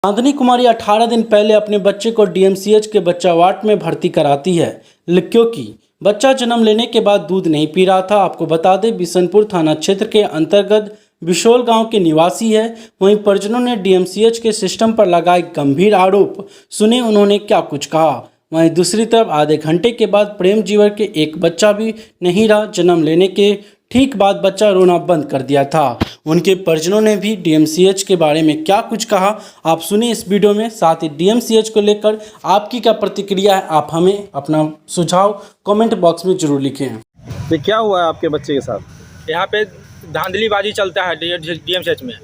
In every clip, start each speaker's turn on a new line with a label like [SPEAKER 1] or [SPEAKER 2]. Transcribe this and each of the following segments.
[SPEAKER 1] चांदनी कुमारी 18 दिन पहले अपने बच्चे को डीएमसीएच के बच्चा वार्ड में भर्ती कराती है, क्योंकि बच्चा जन्म लेने के बाद दूध नहीं पी रहा था। आपको बता दें, बिशनपुर थाना क्षेत्र के अंतर्गत बिशोल गांव के निवासी है। वहीं परिजनों ने डीएमसीएच के सिस्टम पर लगाए गंभीर आरोप। सुने उन्होंने क्या कुछ कहा। वहीं दूसरी तरफ आधे घंटे के बाद प्रेम जीवर के एक बच्चा भी नहीं रहा। जन्म लेने के ठीक बाद बच्चा रोना बंद कर दिया था। उनके परिजनों ने भी डीएमसीएच के बारे में क्या कुछ कहा, आप सुनिए इस वीडियो में। साथ ही डीएमसीएच को लेकर आपकी क्या प्रतिक्रिया है, आप हमें अपना सुझाव कमेंट बॉक्स में जरूर लिखें।
[SPEAKER 2] ये क्या हुआ है आपके बच्चे के साथ?
[SPEAKER 3] यहाँ पे धांधलीबाजी चलता है डीएमसीएच में।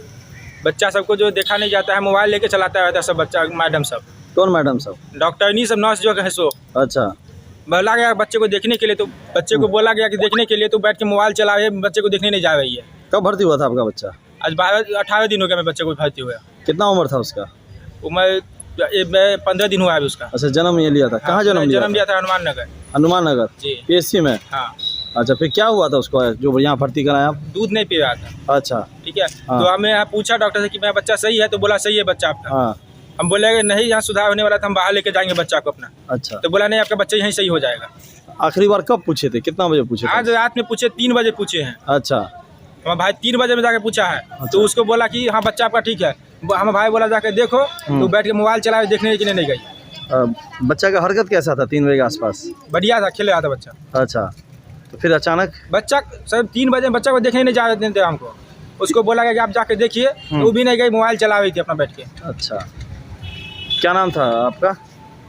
[SPEAKER 3] बच्चा सबको जो देखा नहीं जाता है, मोबाइल लेके चलाता रहता है सब बच्चा। मैडम सब,
[SPEAKER 2] कौन मैडम सब?
[SPEAKER 3] डॉक्टरनी सब, नर्स जो है सो।
[SPEAKER 2] अच्छा,
[SPEAKER 3] बोला गया बच्चे को देखने के लिए, तो बच्चे को बोला गया कि देखने के लिए, तो बैठ के मोबाइल चलाए, बच्चे को देखने नहीं जा रही है।
[SPEAKER 2] कब भर्ती हुआ था आपका बच्चा?
[SPEAKER 3] आज 18 दिन हो गया मैं बच्चे को भर्ती हुआ।
[SPEAKER 2] कितना उम्र था उसका?
[SPEAKER 3] उम्र 15 दिन हुआ है उसका।
[SPEAKER 2] अच्छा, जन्म ये लिया था? कहाँ जन्म लिया
[SPEAKER 3] था? हनुमान नगर।
[SPEAKER 2] हनुमान नगर
[SPEAKER 3] जी,
[SPEAKER 2] पीएससी में।
[SPEAKER 3] हाँ।
[SPEAKER 2] अच्छा, फिर क्या हुआ था उसको जो यहाँ भर्ती कराया आप?
[SPEAKER 3] दूध नहीं पी रहा था।
[SPEAKER 2] अच्छा,
[SPEAKER 3] ठीक है।
[SPEAKER 2] हाँ।
[SPEAKER 3] तो हमें यहाँ पूछा डॉक्टर से कि मेरा बच्चा सही है, तो बोला सही है बच्चा आपका।
[SPEAKER 2] हाँ।
[SPEAKER 3] हम बोले नहीं, यहाँ सुधार होने वाला था, हम बाहर लेके जाएंगे बच्चा को अपना।
[SPEAKER 2] अच्छा,
[SPEAKER 3] तो बोला नहीं, आपका बच्चा यहीं सही हो जाएगा।
[SPEAKER 2] आखिरी बार कब पूछे थे? कितना बजे पूछे थे?
[SPEAKER 3] आज रात में पूछे, 3 बजे पूछे हैं।
[SPEAKER 2] अच्छा,
[SPEAKER 3] हमारा भाई 3 बजे में जाके पूछा है। तो उसको बोला कि हाँ बच्चा आपका ठीक है। हमारा भाई बोला जाके देखो, तो बैठ के मोबाइल चलाए, देखने के लिए नहीं गई।
[SPEAKER 2] बच्चा का हरकत कैसा था 3 बजे के आसपास?
[SPEAKER 3] बढ़िया था, खेल रहा था बच्चा।
[SPEAKER 2] अच्छा, तो फिर अचानक
[SPEAKER 3] बच्चा सर 3 बजे बच्चा को देखने नहीं जा रहे थे हमको। उसको बोला गया कि आप जाके देखिए, तो वो भी नहीं गई, मोबाइल चला रही थी अपना बैठ के।
[SPEAKER 2] अच्छा, क्या नाम था आपका?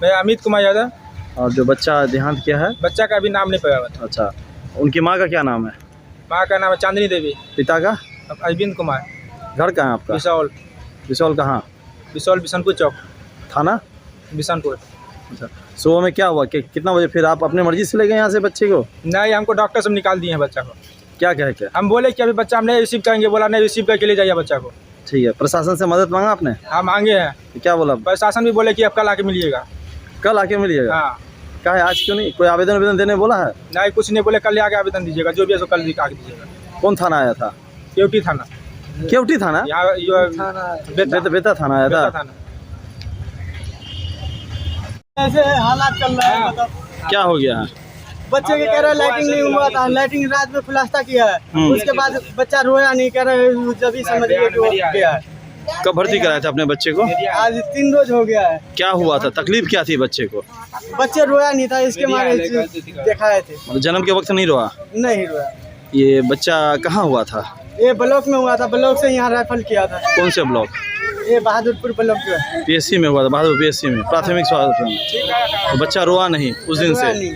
[SPEAKER 3] मैं अमित कुमार यादव।
[SPEAKER 2] और जो बच्चा देहांत किया है?
[SPEAKER 3] बच्चा का अभी नाम नहीं पता हुआ था।
[SPEAKER 2] अच्छा, उनकी माँ का क्या नाम है?
[SPEAKER 3] माँ का नाम है चांदनी देवी।
[SPEAKER 2] पिता का?
[SPEAKER 3] अरविंद कुमार।
[SPEAKER 2] घर कहाँ है आपका?
[SPEAKER 3] बिशौल।
[SPEAKER 2] बिशौल कहाँ?
[SPEAKER 3] बिशौल बिशनपुर चौक,
[SPEAKER 2] थाना
[SPEAKER 3] बिशनपुर।
[SPEAKER 2] अच्छा, सुबह में क्या हुआ कि कितना बजे फिर आप अपने मर्जी से ले गए यहाँ से बच्चे को?
[SPEAKER 3] नहीं, हमको डॉक्टर सब निकाल दिए हैं बच्चा को।
[SPEAKER 2] क्या कहे के?
[SPEAKER 3] हम बोले कि अभी बच्चा हम नहीं रिसीव करेंगे। बोला नहीं, रिसीव करके ले जाइए बच्चा को।
[SPEAKER 2] ठीक है, प्रशासन से मदद मांगा आपने?
[SPEAKER 3] हाँ, मांगे हैं।
[SPEAKER 2] तो क्या बोला?
[SPEAKER 3] प्रशासन भी बोले कि अब कल आके मिलिएगा।
[SPEAKER 2] कल आके मिलिएगा?
[SPEAKER 3] हाँ।
[SPEAKER 2] क्या है, आज क्यों नहीं? कोई आवेदन देने बोला है?
[SPEAKER 3] नहीं, कुछ नहीं बोले, कल आके आवेदन दीजिएगा, जो भी है सो कल आके दीजिएगा।
[SPEAKER 2] कौन थाना आया था?
[SPEAKER 3] केवटी थाना।
[SPEAKER 2] केवटी थाना? बेता थाना आया था।
[SPEAKER 4] ऐसे हालात चल रहा है। मतलब
[SPEAKER 2] क्या हो गया है?
[SPEAKER 4] बच्चे के कह रहे लाइटिंग नहीं हुआ था, लाइटिंग रात में खुलासा किया है। उसके बाद बच्चा रोया नहीं, कह रहे जब ही समझिए कि वो गया है।
[SPEAKER 2] कब भर्ती कराया था अपने बच्चे को?
[SPEAKER 4] आज 3 रोज हो गया है।
[SPEAKER 2] क्या हुआ था? तकलीफ क्या थी बच्चे को?
[SPEAKER 4] बच्चे रोया नहीं था, इसके मारे दिखाए थे।
[SPEAKER 2] मतलब जन्म के वक्त नहीं रोआ?
[SPEAKER 4] नहीं रोया।
[SPEAKER 2] ये बच्चा कहाँ हुआ था?
[SPEAKER 4] ये ब्लॉक में हुआ था, ब्लॉक से यहाँ रेफर किया था।
[SPEAKER 2] कौन से ब्लॉक?
[SPEAKER 4] ये बहादुरपुर ब्लॉक जो है,
[SPEAKER 2] पीएससी में हुआ था, बहादुर पीएससी में, प्राथमिक स्वास्थ्य में। तो बच्चा रोआ नहीं उस दिन
[SPEAKER 4] रोया
[SPEAKER 2] से?
[SPEAKER 4] नहीं,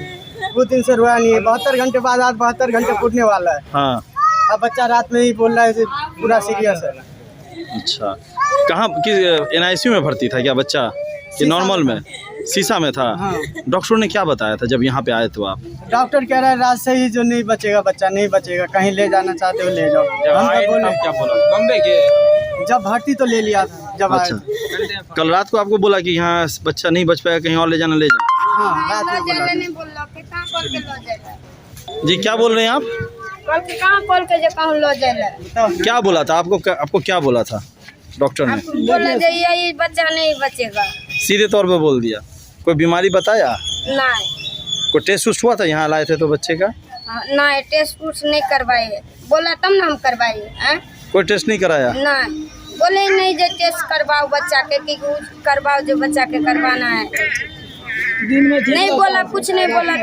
[SPEAKER 4] उस दिन से रोया नहीं है। 72 घंटे बाद आज 72 घंटे पूछने वाला है।
[SPEAKER 2] हाँ।
[SPEAKER 4] अब बच्चा रात में ही बोल रहा है पूरा सीरियस है।
[SPEAKER 2] अच्छा, कहाँ NICU में भर्ती था क्या बच्चा कि नॉर्मल में? शीशा में था।
[SPEAKER 4] हाँ।
[SPEAKER 2] डॉक्टर ने क्या बताया था जब यहाँ पे आए तो आप?
[SPEAKER 4] डॉक्टर कह रहा है रात से ही जो नहीं बचेगा बच्चा, नहीं बचेगा, कहीं ले जाना चाहते हो ले जाओ। हम तो बोले
[SPEAKER 3] क्या बोला? बम्बे के
[SPEAKER 4] जब भर्ती तो ले लिया था जब आए।
[SPEAKER 2] अच्छा, कल रात को आपको बोला कि यहाँ बच्चा नहीं बच पाएगा, कहीं और ले जाना ले जाओ?
[SPEAKER 4] हाँ, रात में बोला।
[SPEAKER 2] जी, क्या बोल रहे हैं आप? क्या बोला था आपको क्या बोला था डॉक्टर ने?
[SPEAKER 5] बोला ये बच्चा नहीं बचेगा।
[SPEAKER 2] सीधे तौर पे बोल दिया? कोई बीमारी बताया?
[SPEAKER 5] नहीं।
[SPEAKER 2] कोई टेस्ट उस्ट हुआ था यहाँ लाए थे तो बच्चे का?
[SPEAKER 5] नहीं, टेस्ट उस्ट नहीं करवाए। बोला तब ना हम करवाइए।
[SPEAKER 2] कोई टेस्ट नहीं कराया?
[SPEAKER 5] नहीं, बोले नहीं जो टेस्ट करवाओ बच्चा के, कि करवाओ जो बच्चा के करवाना है। नहीं बोला, कुछ नहीं बोला।